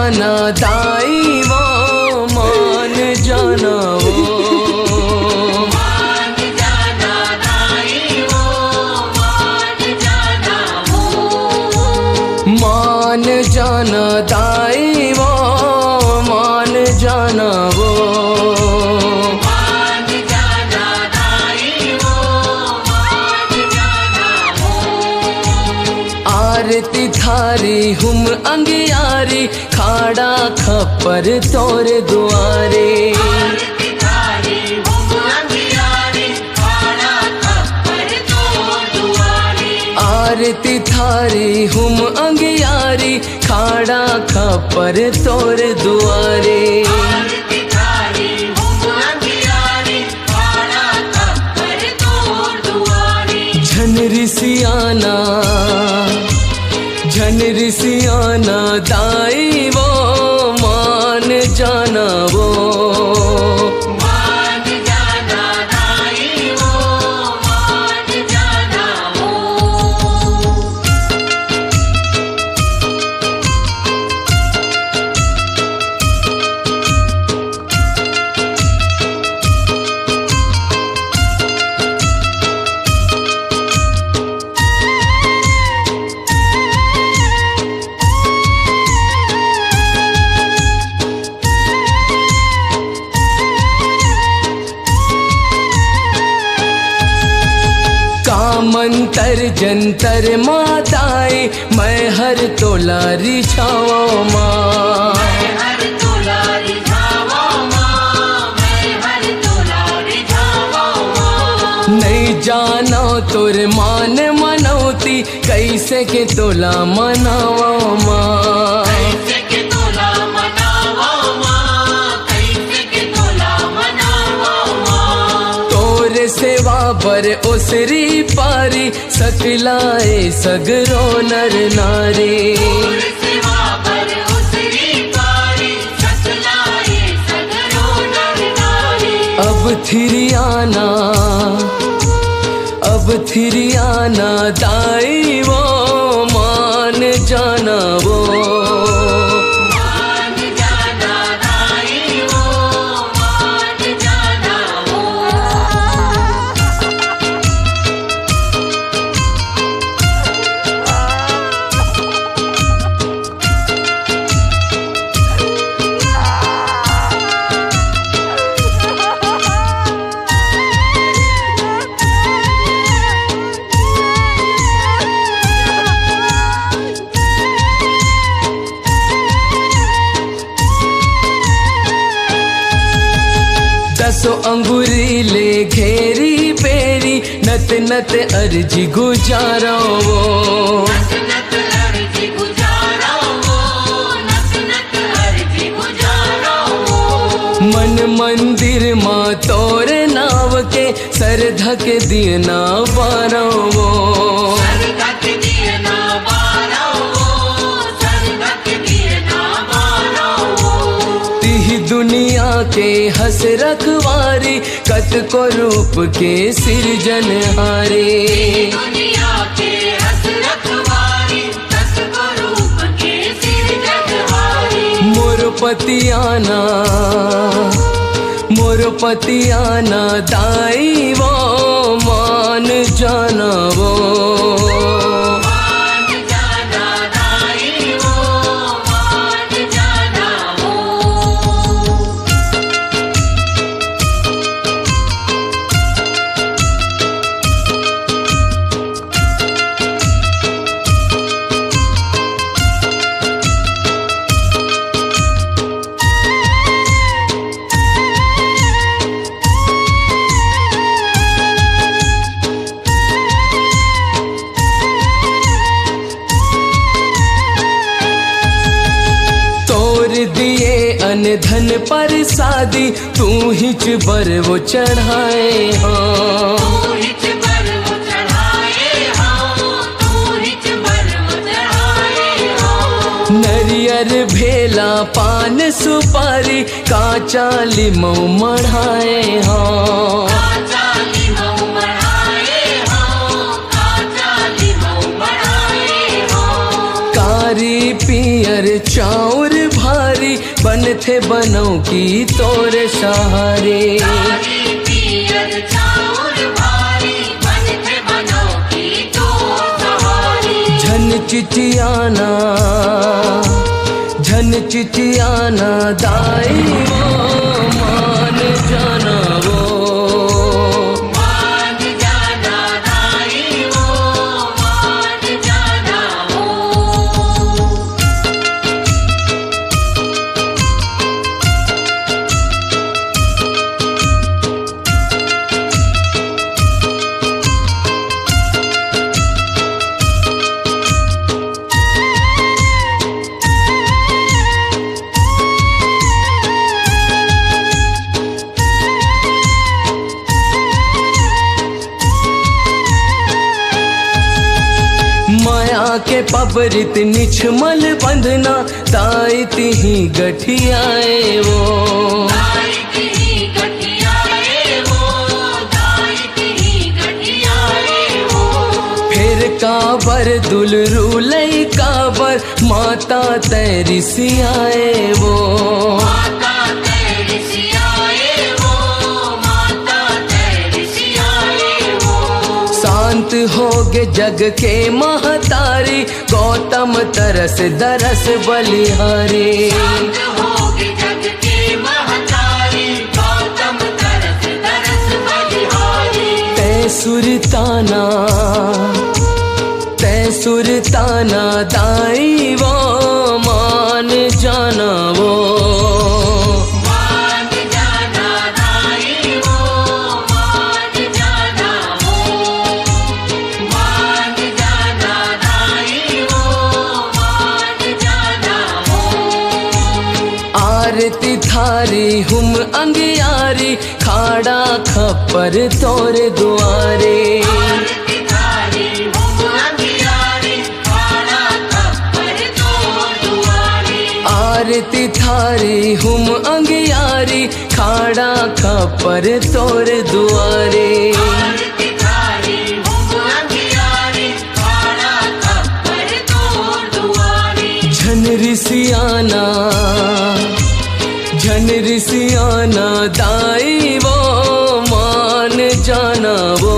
जाना दाई वो मान जाना वो, मान जाना दाई वो, मान जाना वो, मान जाना दाई वो मान जाना वो, मान जाना दाई वो, मान जाना वो। आरती थारी हुम अंगियारी खाड़ा खप्पर तोर दुआरे, आरती थारी हुम अंगियारी खाड़ा खप्पर तोर दुआरे, आरती थारी हुम अंगियारी खाड़ा खप्पर तोर दुआरे, आरती थारी हुम अंगियारी खाड़ा खप्पर तोर दुआरे। झन ऋषियाना दाई वो मान जाना वो, मान जाना दाई वो, मान जाना वो। मंतर जंतर माताई मैं हर तोला रिछाओ माँ, मैं हर तोला रिझावो माँ, मैं हर तोला रिझावो माँ। नहीं जानो तोर मान मनौती कैसे के तोला मनाओ माँ, कैसे के तोला मनावो माँ, कैसे के तोला मनावो माँ। तोरे सेवा बर ओसरी पारी सकलाए सगरो नर नारी, तोर सेवा पर उसरी पारी सकलाए सगरो नर नारी। अब थिरियाना दाई वो मान जाना वो, मान जाना दाई वो, मान जाना वो। दसो अंगूरी ले घेरी पेरी नत नत अर्जी गुजारो वो, नत नत अर्जी गुजारो वो, नत नत अर्जी गुजारो वो। मन मंदिर माँ तोर नाव के सर धक दियना बारो वो, सरगत दिए ना बारो वो, सरगत दिए ना बारो वो। तिह दुनिया के हस रखवारी कत को रूप के सिरजनहारे, दुनिया के हंस रखवारी दस को रूप के सिरजनहारी। मोर पतियाना दाई वो मान जाना वो, मान जाना दाई वो, मान जाना वो। दिए अन धन पर शादी तू हिच बर वो चढ़ाए हाँ, तू हिच बर वो चढ़ाए हो, तू हिच बर वो चढ़ाए हो। नरियर भेला पान सुपारी काचा लिमो मढ़ाए हाँ, काचा लीमो मढ़ाए हो, काचा लीमो मढ़ाए हो। कारी पियर चाउर भात बन थे बनों की तोरे सहारे। तारी पियर चाउर भारी बन थे बनों की तो सहारी। झन चिटियाना दाई वो मान जाना वो। मान जाना दाई वो मान जाना वो। माया के पबरित निछमल बंधना ताइत ही गठियाए वो। दाई ही गठियाए वो दाई ही गठियाए वो। फिर काबर दुलरू लई काबर माता तेरी सियाए वो। माता तेरी सियाए वो माता तेरी सियाए वो। शांत होगे जग के महतारी गौतम तरस दरस बलिहारी। शांत होगी जग के महतारी गौतम तरस तरस बलिहारी। तै सुरताना दाई वो मान जाना वो। मान जाना दाई वो मान जाना वो। मान जाना दाई वो मान जाना वो। आरती थारी हुम अंगियारी खाड़ा खप्पर तोरे दुआरे। आरती थारी हुम अंगियारी खाड़ा खप्पर तो दुआरी। आरती थारी हुम अंगियारी खाड़ा खप्पर तोरे दुआरे। आरती थारी हुम अंगियारी खाड़ा खप्पर तो दुआरी। झन रिसियाना दाई वो मान जाना वो।